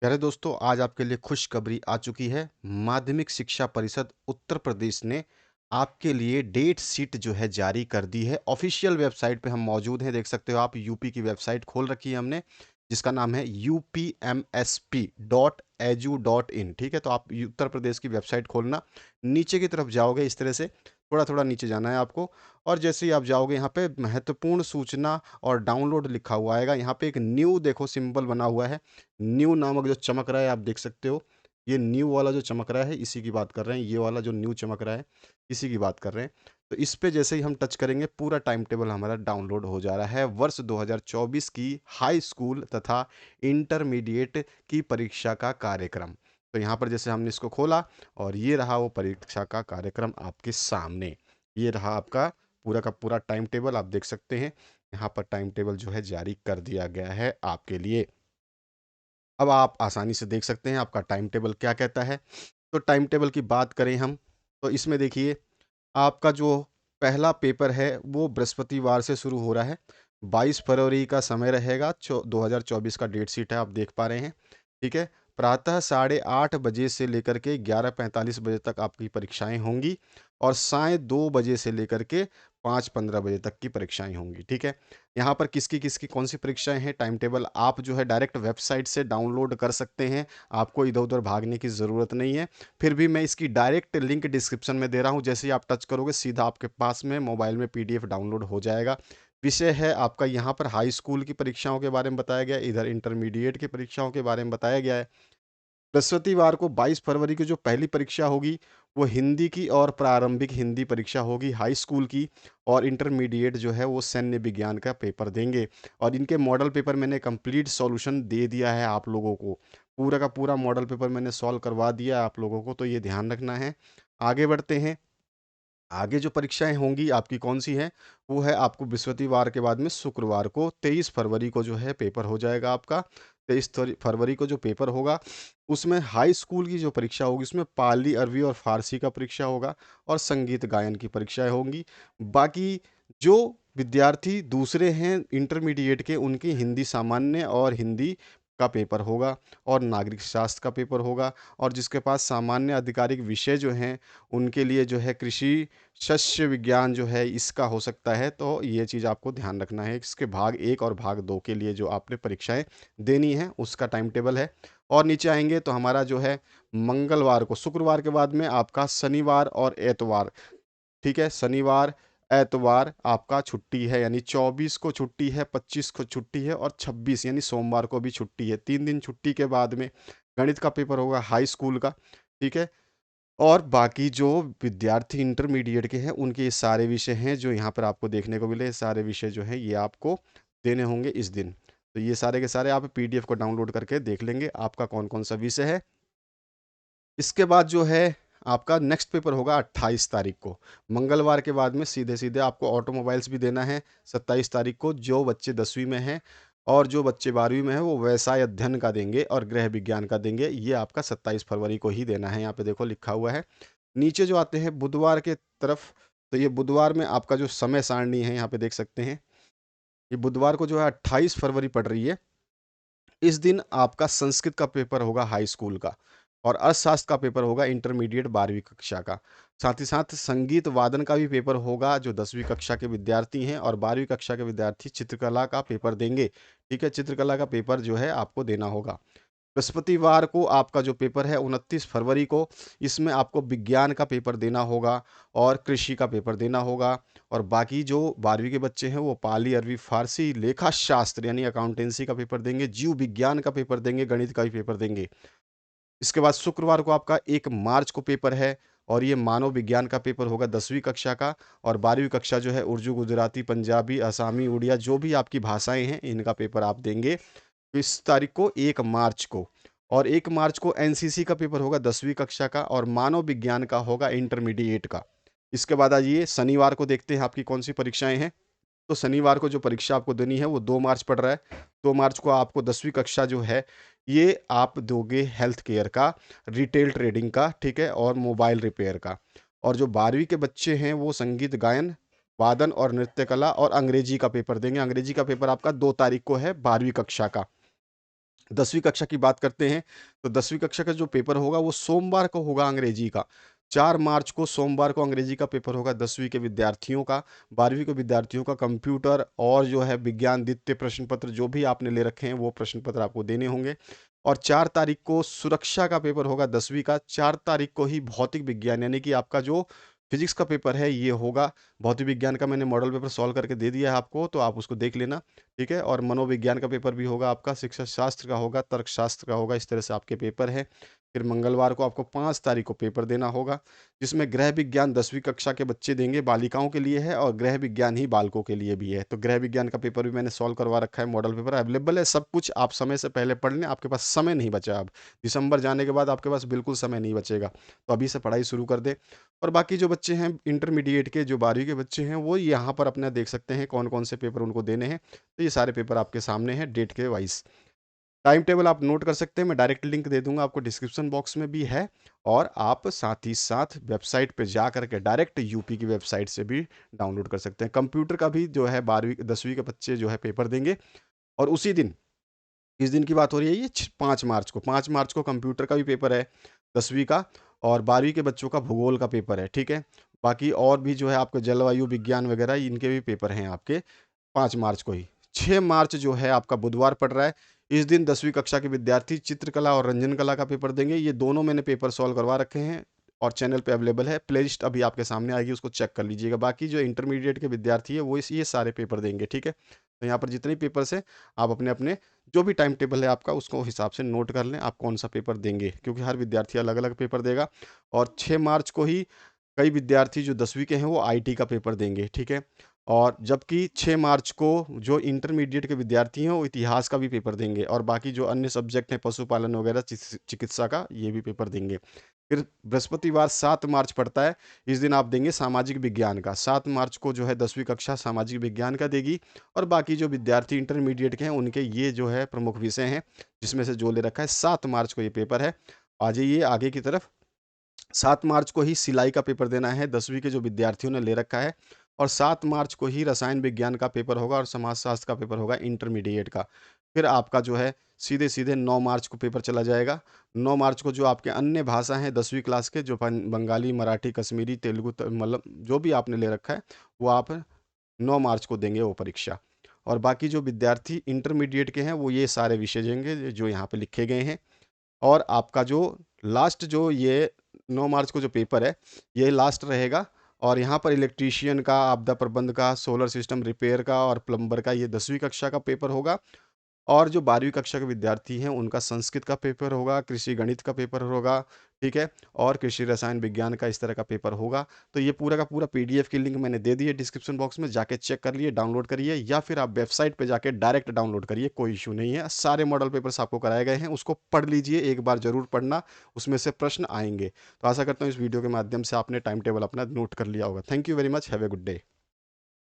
प्यारे दोस्तों, आज आपके लिए खुशखबरी आ चुकी है। माध्यमिक शिक्षा परिषद उत्तर प्रदेश ने आपके लिए डेट शीट जो है जारी कर दी है। ऑफिशियल वेबसाइट पे हम मौजूद हैं, देख सकते हो आप। यूपी की वेबसाइट खोल रखी है हमने, जिसका नाम है upmsp.edu.in। ठीक है, तो आप उत्तर प्रदेश की वेबसाइट खोलना, नीचे की तरफ जाओगे इस तरह से, थोड़ा थोड़ा नीचे जाना है आपको। और जैसे ही आप जाओगे, यहाँ पे महत्वपूर्ण सूचना और डाउनलोड लिखा हुआ आएगा। यहाँ पे एक न्यू देखो सिंबल बना हुआ है, न्यू नामक जो चमक रहा है, आप देख सकते हो। ये न्यू वाला जो चमक रहा है, इसी की बात कर रहे हैं। ये वाला जो न्यू चमक रहा है, इसी की बात कर रहे हैं। तो इस पे जैसे ही हम टच करेंगे, पूरा टाइम टेबल हमारा डाउनलोड हो जा रहा है। वर्ष 2024 की हाई स्कूल तथा इंटरमीडिएट की परीक्षा का कार्यक्रम। तो यहाँ पर जैसे हमने इसको खोला, और ये रहा वो परीक्षा का कार्यक्रम आपके सामने। ये रहा आपका पूरा का पूरा टाइम टेबल, आप देख सकते हैं। यहाँ पर टाइम टेबल जो है जारी कर दिया गया है आपके लिए। अब आप आसानी से देख सकते हैं आपका टाइम टेबल क्या कहता है। तो टाइम टेबल की बात करें हम, तो इसमें देखिए, आपका जो पहला पेपर है वो बृहस्पतिवार से शुरू हो रहा है। 22 फरवरी का समय रहेगा। 2024 का डेट शीट है, आप देख पा रहे हैं। ठीक है, प्रातः 8:30 बजे से लेकर के 11:45 बजे तक आपकी परीक्षाएं होंगी, और साय 2 बजे से लेकर के 5:15 बजे तक की परीक्षाएं होंगी। ठीक है, यहाँ पर किसकी किसकी कौन सी परीक्षाएं हैं, टाइम टेबल आप जो है डायरेक्ट वेबसाइट से डाउनलोड कर सकते हैं। आपको इधर उधर भागने की ज़रूरत नहीं है। फिर भी मैं इसकी डायरेक्ट लिंक डिस्क्रिप्शन में दे रहा हूँ। जैसे ही आप टच करोगे, सीधा आपके पास में मोबाइल में पीडीएफ डाउनलोड हो जाएगा। विषय है आपका, यहाँ पर हाई स्कूल की परीक्षाओं के बारे में बताया गया है, इधर इंटरमीडिएट की परीक्षाओं के बारे में बताया गया है। बृहस्पतिवार को 22 फरवरी की जो पहली परीक्षा होगी, वो हिंदी की और प्रारंभिक हिंदी परीक्षा होगी हाई स्कूल की। और इंटरमीडिएट जो है वो सैन्य विज्ञान का पेपर देंगे। और इनके मॉडल पेपर मैंने कंप्लीट सॉल्यूशन दे दिया है आप लोगों को। पूरा का पूरा मॉडल पेपर मैंने सॉल्व करवा दिया है आप लोगों को, तो ये ध्यान रखना है। आगे बढ़ते हैं। आगे जो परीक्षाएँ होंगी आपकी कौन-सी हैं, वो है आपको बृहस्पतिवार के बाद में शुक्रवार को 23 फरवरी को जो है पेपर हो जाएगा आपका। 23 फरवरी को जो पेपर होगा, उसमें हाई स्कूल की जो परीक्षा होगी, उसमें पाली, अरबी और फ़ारसी का परीक्षा होगा, और संगीत गायन की परीक्षाएँ होंगी। बाकी जो विद्यार्थी दूसरे हैं इंटरमीडिएट के, उनकी हिंदी सामान्य और हिंदी का पेपर होगा, और नागरिक शास्त्र का पेपर होगा। और जिसके पास सामान्य आधिकारिक विषय जो हैं, उनके लिए जो है कृषि, शस्य विज्ञान जो है इसका हो सकता है। तो ये चीज़ आपको ध्यान रखना है। इसके भाग 1 और भाग 2 के लिए जो आपने परीक्षाएँ देनी हैं, उसका टाइम टेबल है। और नीचे आएँगे तो हमारा जो है मंगलवार को, शुक्रवार के बाद में आपका शनिवार और एतवार। ठीक है, शनिवार, एतवार आपका छुट्टी है, यानी 24 को छुट्टी है, 25 को छुट्टी है, और 26 यानी सोमवार को भी छुट्टी है। 3 दिन छुट्टी के बाद में गणित का पेपर होगा हाई स्कूल का। ठीक है, और बाकी जो विद्यार्थी इंटरमीडिएट के हैं, उनके ये सारे विषय हैं जो यहाँ पर आपको देखने को मिले। सारे विषय जो हैं ये आपको देने होंगे इस दिन। तो ये सारे के सारे आप पीडीएफ को डाउनलोड करके देख लेंगे आपका कौन-कौन सा विषय है। इसके बाद जो है आपका नेक्स्ट पेपर होगा 28 तारीख को। मंगलवार के बाद में सीधे-सीधे आपको ऑटोमोबाइल्स भी देना है 27 तारीख को। जो बच्चे 10वीं में हैं और जो बच्चे 12वीं में हैं, वो व्यवसाय अध्ययन का देंगे और गृह विज्ञान का देंगे। ये आपका 27 फरवरी को ही देना है। यहाँ पे देखो लिखा हुआ है। नीचे जो आते हैं बुधवार के तरफ, तो ये बुधवार में आपका जो समय सारणी है, यहाँ पे देख सकते हैं। ये बुधवार को जो है 28 फरवरी पड़ रही है। इस दिन आपका संस्कृत का पेपर होगा हाई स्कूल का, और अर्थशास्त्र का पेपर होगा इंटरमीडिएट 12वीं कक्षा का। साथ ही साथ संगीत वादन का भी पेपर होगा जो 10वीं कक्षा के विद्यार्थी हैं, और 12वीं कक्षा के विद्यार्थी चित्रकला का पेपर देंगे। ठीक है, चित्रकला का पेपर जो है आपको देना होगा। बृहस्पतिवार को आपका जो पेपर है 29 फरवरी को, इसमें आपको विज्ञान का पेपर देना होगा और कृषि का पेपर देना होगा। और बाकी जो 12वीं के बच्चे हैं वो पाली, अरबी, फ़ारसी, लेखा शास्त्र यानी अकाउंटेंसी का पेपर देंगे, जीव विज्ञान का पेपर देंगे, गणित का भी पेपर देंगे। इसके बाद शुक्रवार को आपका 1 मार्च को पेपर है, और ये मानव विज्ञान का पेपर होगा 10वीं कक्षा का। और 12वीं कक्षा जो है उर्दू, गुजराती, पंजाबी, असामी, उड़िया जो भी आपकी भाषाएँ हैं, इनका पेपर आप देंगे। इस तारीख को 1 मार्च को। और 1 मार्च को एनसीसी का पेपर होगा 10वीं कक्षा का, और मानव विज्ञान का होगा इंटरमीडिएट का। इसके बाद आइए शनिवार को देखते हैं आपकी कौन-सी परीक्षाएँ हैं। तो शनिवार को जो परीक्षा आपको देनी है वो 2 मार्च पड़ रहा है। 2 मार्च को आपको 10वीं कक्षा जो है, ये आप दोगे हेल्थ केयर का, रिटेल ट्रेडिंग का, ठीक है, और मोबाइल रिपेयर का। और जो 12वीं के बच्चे हैं वो संगीत गायन, वादन और नृत्य कला और अंग्रेजी का पेपर देंगे। अंग्रेजी का पेपर आपका 2 तारीख को है 12वीं कक्षा का। 10वीं कक्षा की बात करते हैं, तो 10वीं कक्षा का जो पेपर होगा वो सोमवार को होगा अंग्रेजी का। 4 मार्च को सोमवार को अंग्रेजी का पेपर होगा 10वीं के विद्यार्थियों का। 12वीं के विद्यार्थियों का कंप्यूटर और जो है विज्ञान द्वितीय प्रश्न पत्र जो भी आपने ले रखे हैं, वो प्रश्न पत्र आपको देने होंगे। और 4 तारीख को सुरक्षा का पेपर होगा 10वीं का। 4 तारीख को ही भौतिक विज्ञान यानी कि आपका जो फिज़िक्स का पेपर है ये होगा। भौतिक विज्ञान का मैंने मॉडल पेपर सॉल्व करके दे दिया है आपको, तो आप उसको देख लेना। ठीक है? और मनोविज्ञान का पेपर भी होगा आपका, शिक्षा शास्त्र का होगा, तर्कशास्त्र का होगा, इस तरह से आपके पेपर हैं। फिर मंगलवार को आपको 5 तारीख को पेपर देना होगा, जिसमें गृह विज्ञान 10वीं कक्षा के बच्चे देंगे, बालिकाओं के लिए है और गृह विज्ञान ही बालकों के लिए भी है। तो गृह विज्ञान का पेपर भी मैंने सॉल्व करवा रखा है, मॉडल पेपर अवेलेबल है, सब कुछ आप समय से पहले पढ़ लें, आपके पास समय नहीं बचा अब। दिसंबर जाने के बाद आपके पास बिल्कुल समय नहीं बचेगा, तो अभी से पढ़ाई शुरू कर दें। और बाकी जो बच्चे हैं इंटरमीडिएट के, जो 12वीं के बच्चे हैं, वो यहाँ पर अपना देख सकते हैं कौन-कौन से पेपर उनको देने हैं। तो ये सारे पेपर आपके सामने हैं डेट के वाइज़। टाइम टेबल आप नोट कर सकते हैं, मैं डायरेक्ट लिंक दे दूँगा आपको, डिस्क्रिप्शन बॉक्स में भी है। और आप साथ ही साथ वेबसाइट पे जा कर के डायरेक्ट यूपी की वेबसाइट से भी डाउनलोड कर सकते हैं। कंप्यूटर का भी जो है 12वीं 10वीं के बच्चे जो है पेपर देंगे। और उसी दिन, किस दिन की बात हो रही है ये 5 मार्च को, 5 मार्च को कंप्यूटर का भी पेपर है 10वीं का। और 12वीं के बच्चों का भूगोल का पेपर है, ठीक है। बाकी और भी जो है आपको जलवायु विज्ञान वगैरह इनके भी पेपर हैं आपके 5 मार्च को ही। 6 मार्च जो है आपका बुधवार पड़ रहा है। इस दिन 10वीं कक्षा के विद्यार्थी चित्रकला और रंजन कला का पेपर देंगे। ये दोनों मैंने पेपर सॉल्व करवा रखे हैं और चैनल पे अवेलेबल है। प्लेलिस्ट अभी आपके सामने आएगी, उसको चेक कर लीजिएगा। बाकी जो इंटरमीडिएट के विद्यार्थी है वो इस ये सारे पेपर देंगे, ठीक है। तो यहाँ पर जितने पेपर्स हैं, आप अपने-अपने जो भी टाइम टेबल है आपका उसको हिसाब से नोट कर लें, आप कौन-सा पेपर देंगे, क्योंकि हर विद्यार्थी अलग-अलग पेपर देगा। और 6 मार्च को ही कई विद्यार्थी जो 10वीं के हैं वो आईटी का पेपर देंगे, ठीक है। और जबकि 6 मार्च को जो इंटरमीडिएट के विद्यार्थी हैं वो इतिहास का भी पेपर देंगे और बाकी जो अन्य सब्जेक्ट हैं पशुपालन वगैरह चिकित्सा का ये भी पेपर देंगे। फिर बृहस्पतिवार 7 मार्च पड़ता है, इस दिन आप देंगे सामाजिक विज्ञान का। 7 मार्च को जो है 10वीं कक्षा सामाजिक विज्ञान का देगी। और बाकी जो विद्यार्थी इंटरमीडिएट के हैं उनके ये जो है प्रमुख विषय हैं, जिसमें से जो ले रखा है 7 मार्च को ये पेपर है। आ जाइए आगे की तरफ। 7 मार्च को ही सिलाई का पेपर देना है 10वीं के जो विद्यार्थियों ने ले रखा है। और 7 मार्च को ही रसायन विज्ञान का पेपर होगा और समाजशास्त्र का पेपर होगा इंटरमीडिएट का। फिर आपका जो है सीधे-सीधे 9 मार्च को पेपर चला जाएगा। 9 मार्च को जो आपके अन्य भाषा हैं 10वीं क्लास के, जो बंगाली, मराठी, कश्मीरी, तेलुगु मतलब जो भी आपने ले रखा है, वो आप 9 मार्च को देंगे वो परीक्षा। और बाकी जो विद्यार्थी इंटरमीडिएट के हैं वो ये सारे विषय देंगे जो यहाँ पे लिखे गए हैं। और आपका जो लास्ट जो ये 9 मार्च को जो पेपर है, ये लास्ट रहेगा। और यहाँ पर इलेक्ट्रीशियन का, आपदा प्रबंध का, सोलर सिस्टम रिपेयर का और प्लम्बर का ये 10वीं कक्षा का पेपर होगा। और जो 12वीं कक्षा के विद्यार्थी हैं उनका संस्कृत का पेपर होगा, कृषि गणित का पेपर होगा, ठीक है? और कृषि रसायन विज्ञान का इस तरह का पेपर होगा। तो ये पूरा का पूरा पीडीएफ की लिंक मैंने दे दी है डिस्क्रिप्शन बॉक्स में, जाके चेक कर लिए, डाउनलोड करिए या फिर आप वेबसाइट पे जाके डायरेक्ट डाउनलोड करिए, कोई इश्यू नहीं है। सारे मॉडल पेपर्स आपको कराए गए हैं, उसको पढ़ लीजिए, एक बार ज़रूर पढ़ना, उसमें से प्रश्न आएँगे। तो आशा करता हूँ इस वीडियो के माध्यम से आपने टाइम टेबल अपना नोट कर लिया होगा। Thank you very much, have a good day.